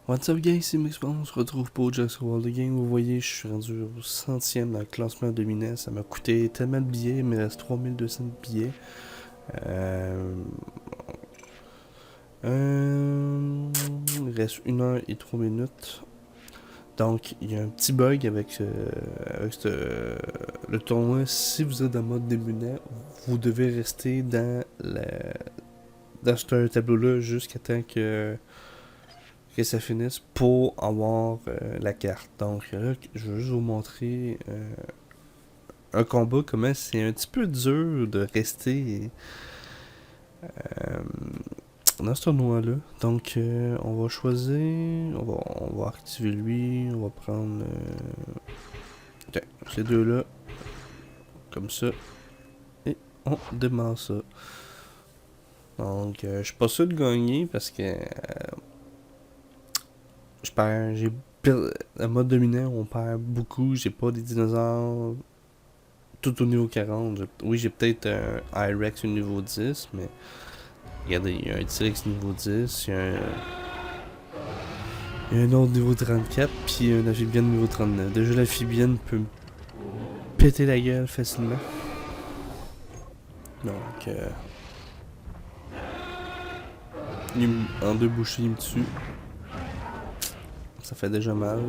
What's up guys, c'est Mix, on se retrouve pour Jack's World of Game. Vous voyez, je suis rendu au 100e dans le classement dominant. Ça m'a coûté tellement de billets, il me reste 3200 billets. Il reste 1 heure et 3 minutes. Donc, il y a un petit bug avec le tournoi. Si vous êtes en mode dominant, vous devez rester dans ce tableau-là jusqu'à temps que ça finisse pour avoir la carte. Donc là, je vais juste vous montrer un combat, comment c'est un petit peu dur de rester dans ce tournoi-là. Donc on va choisir, on va activer lui, on va prendre ces deux-là, comme ça, et on démarre ça. Donc je suis pas sûr de gagner parce que en mode dominant, on perd beaucoup. J'ai pas des dinosaures tout au niveau 40. Oui, j'ai peut-être un I-Rex au niveau 10, mais regardez, il y a un T-Rex niveau 10, il y a un autre niveau 34, puis un amphibienne niveau 39. Déjà, l'amphibienne peut me péter la gueule facilement. Donc, en deux bouchées, il me tue. Ça fait déjà mal.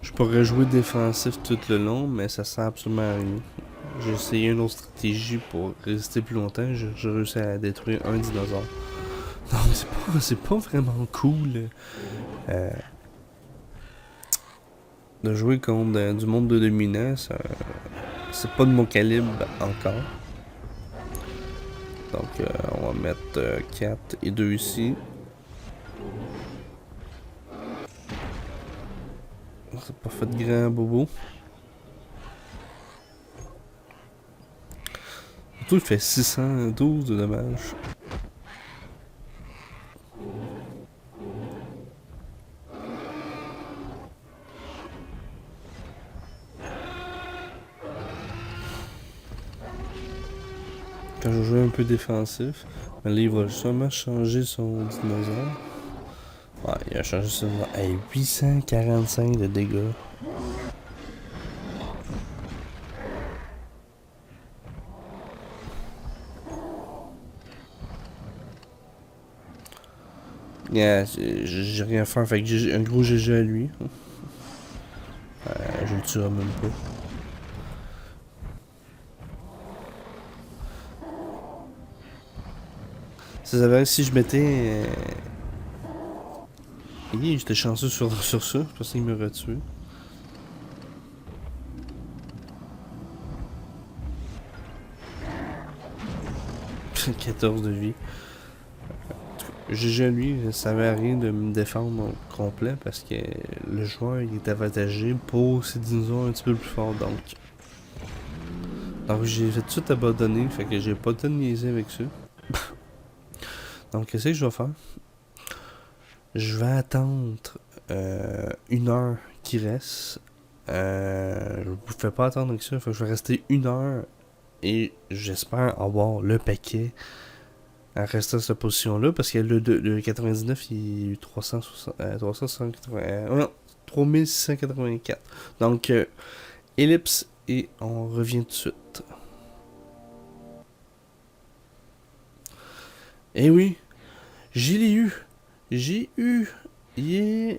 Je pourrais jouer défensif tout le long, mais ça sert absolument à rien. J'ai essayé une autre stratégie pour résister plus longtemps. J'ai réussi à détruire un dinosaure. Donc c'est pas vraiment cool de jouer contre du monde de dominant. C'est pas de mon calibre encore. Donc on va mettre 4 et 2 ici. C'est pas fait de grand bobo. Surtout il fait 612 de dommages. Quand je joue un peu défensif, mais là il va sûrement changer son dinosaure. Ouais, il a changé son dinosaure. Hey, 845 de dégâts. Yeah, j'ai rien à faire, fait que j'ai un gros GG à lui. Je le tuerai même pas. Ça s'avère si je mettais. J'étais chanceux sur ça, je pensais qu'il m'aurait tué. « 14 de vie. GG à lui, ça servait à rien de me défendre au complet parce que le joueur il est avantagé pour ses dinosaures un petit peu plus forts. Donc j'ai fait tout abandonner, fait que j'ai pas le temps de niaiser avec ça. Donc qu'est-ce que je vais faire? Je vais attendre 1 heure qui reste. Je ne fais pas attendre avec ça, fait que je vais rester 1 heure et j'espère avoir le paquet en restant à cette position-là parce que le 99 il est 3684. Donc ellipse et on revient tout de suite. Et oui, j'ai eu, yeah.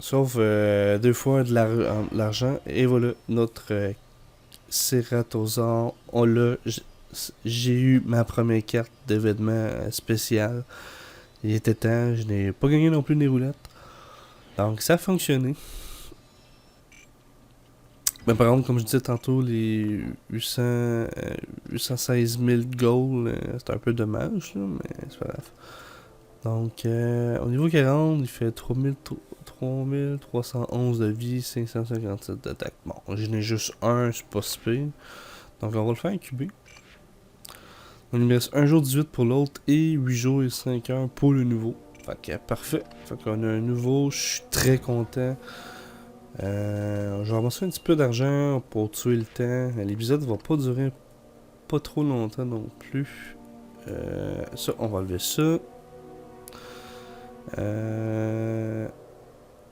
Sauf 2 fois de l'argent. Et voilà, notre Ceratosaure, on l'a. J'ai eu ma première carte d'événement spécial. Il était temps, je n'ai pas gagné non plus des roulettes. Donc ça a fonctionné. Mais par contre, comme je disais tantôt, les 816 000 gold, c'est un peu dommage, là, mais c'est pas grave. Donc, au niveau 40, il fait 3311 de vie, 557 d'attaque. Bon, j'en ai juste un, c'est pas si pire. Donc, on va le faire incuber. Donc, il me reste 1 jour 18 pour l'autre et 8 jours et 5 heures pour le nouveau. Fait que parfait. Fait qu'on a un nouveau, je suis très content. Je vais ramasser un petit peu d'argent pour tuer le temps. L'épisode va pas durer pas trop longtemps non plus. Ça, on va enlever ça.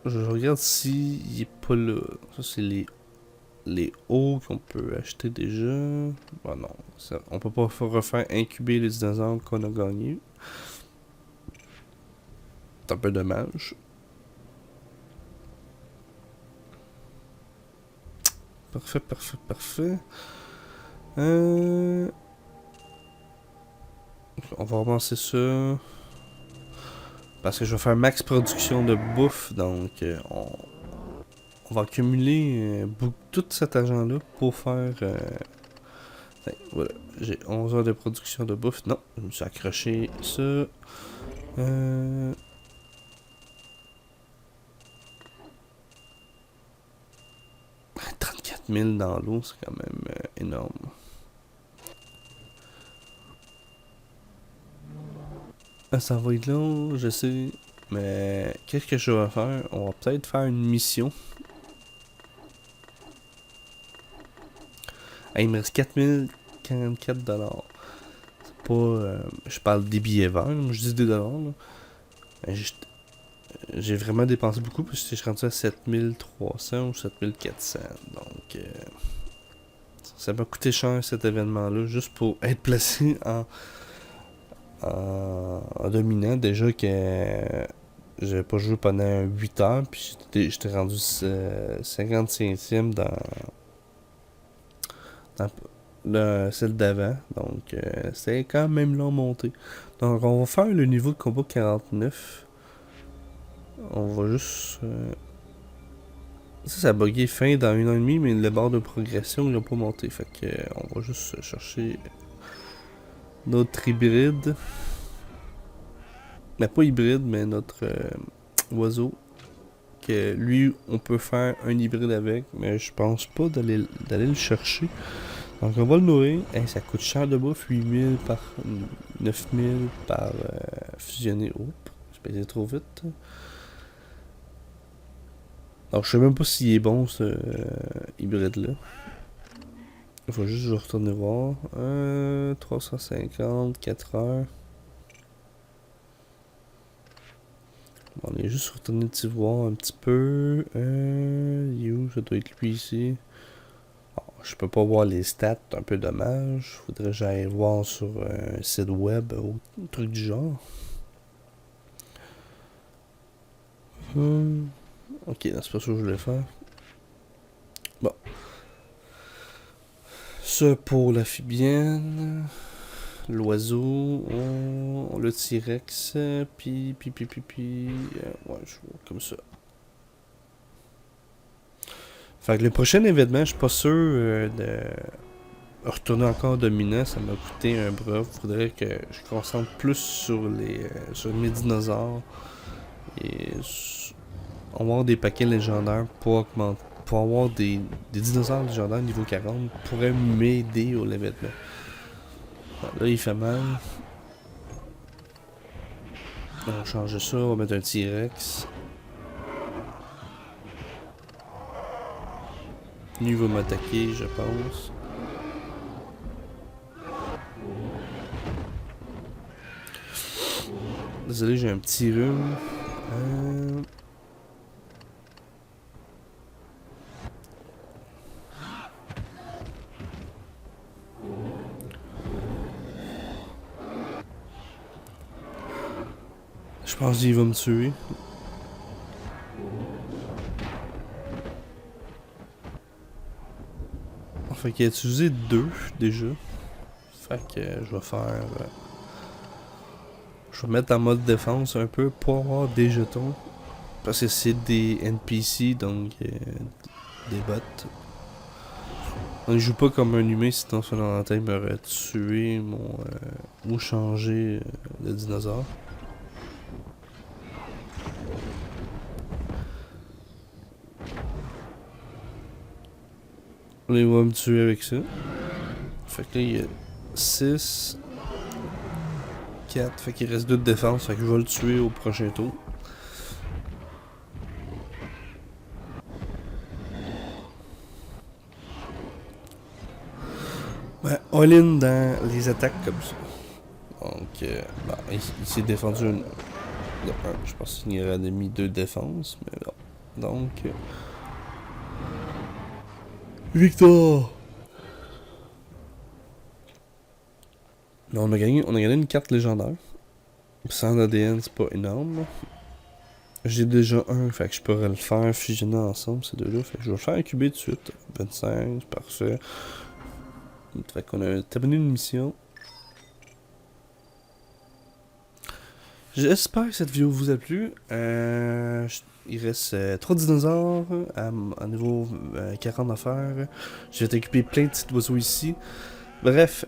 Je regarde s'il est pas là. Ça, c'est les hauts qu'on peut acheter déjà. Bon, non. Ça, on peut pas refaire incuber les dinosaures qu'on a gagnés. C'est un peu dommage. Parfait, parfait, parfait. On va avancer ça. Parce que je vais faire max production de bouffe. Donc, on va accumuler tout cet argent-là pour faire... voilà, j'ai 11 heures de production de bouffe. Non, je me suis accroché ça. 34 000 dans l'eau, c'est quand même énorme. Ça va être long, je sais. Mais qu'est-ce que je vais faire? On va peut-être faire une mission. Il me reste 4044$. C'est pas... je parle des billets verts, moi je dis des dollars. Là. J'ai vraiment dépensé beaucoup parce que je suis rendu à 7300 ou 7400. Donc... ça m'a coûté cher cet événement-là juste pour être placé en dominant. Déjà que j'avais pas joué pendant 8 heures, puis j'étais rendu 55e dans celle d'avant. Donc c'était quand même long monté. Donc on va faire le niveau de combat 49. On va juste... ça a bugué fin dans 1 an et demi, mais le barre de progression il n'a pas monté. Fait que on va juste chercher notre hybride. Mais pas hybride, mais notre oiseau. Que lui, on peut faire un hybride avec, mais je pense pas d'aller le chercher. Donc on va le nourrir. Ça coûte cher de bouffe, 8000 par 9000 par fusionner. Oups, j'ai pesé trop vite. Alors je sais même pas s'il est bon ce hybride là. Il faut juste que je retourne voir. 350, 4 heures. On est juste retourné de voir un petit peu. Ça doit être lui ici. Je peux pas voir les stats, un peu dommage. Faudrait que j'aille voir sur un site web ou un truc du genre. Ok, c'est pas ça que je voulais faire. Bon. Ça pour l'amphibienne. L'oiseau. Le T-Rex. Puis. Ouais, je vois comme ça. Fait que le prochain événement, je suis pas sûr de retourner encore dominant. Ça m'a coûté un bras. Faudrait que je concentre plus sur mes dinosaures. Et avoir des paquets légendaires pour augmenter. Pour avoir des dinosaures légendaires niveau 40 pourrait m'aider au l'événement. Là, il fait mal. On va changer ça. On va mettre un T-Rex. Lui va m'attaquer, je pense. Désolé, j'ai un petit rhume. Je pense qu'il va me tuer. Fait qu'il a utilisé 2 déjà. Fait que je vais faire... je vais mettre en mode défense un peu pour avoir des jetons. Parce que c'est des NPC, donc des bots. On ne joue pas comme un humain, sinon son antenne m'aurait tué ou changé le dinosaure. Là, il va me tuer avec ça. Fait que là, il y a 6, 4, fait qu'il reste 2 de défense, fait que je vais le tuer au prochain tour. Ouais, all-in dans les attaques comme ça. Donc, il s'est défendu de un. Je pense qu'il aurait mis 2 défenses, mais bon. Donc, victoire! On a gagné une carte légendaire. Sans ADN, c'est pas énorme. J'ai déjà un, fait que je pourrais le faire fusionner ensemble, ces deux-là. Fait que je vais le faire incuber tout de suite. 25, parfait. Fait qu'on a terminé une mission. J'espère que cette vidéo vous a plu. Il reste 3 dinosaures à niveau 40 à faire. Je vais t'occuper plein de petits oiseaux ici. Bref,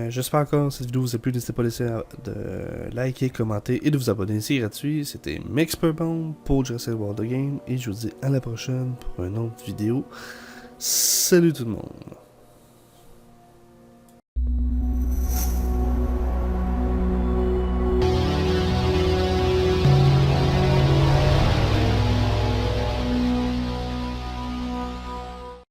j'espère encore que cette vidéo vous a plu. N'hésitez pas à laisser de liker, commenter et de vous abonner. C'est gratuit. C'était Mexperbomb pour Jurassic World The Game. Et je vous dis à la prochaine pour une autre vidéo. Salut tout le monde.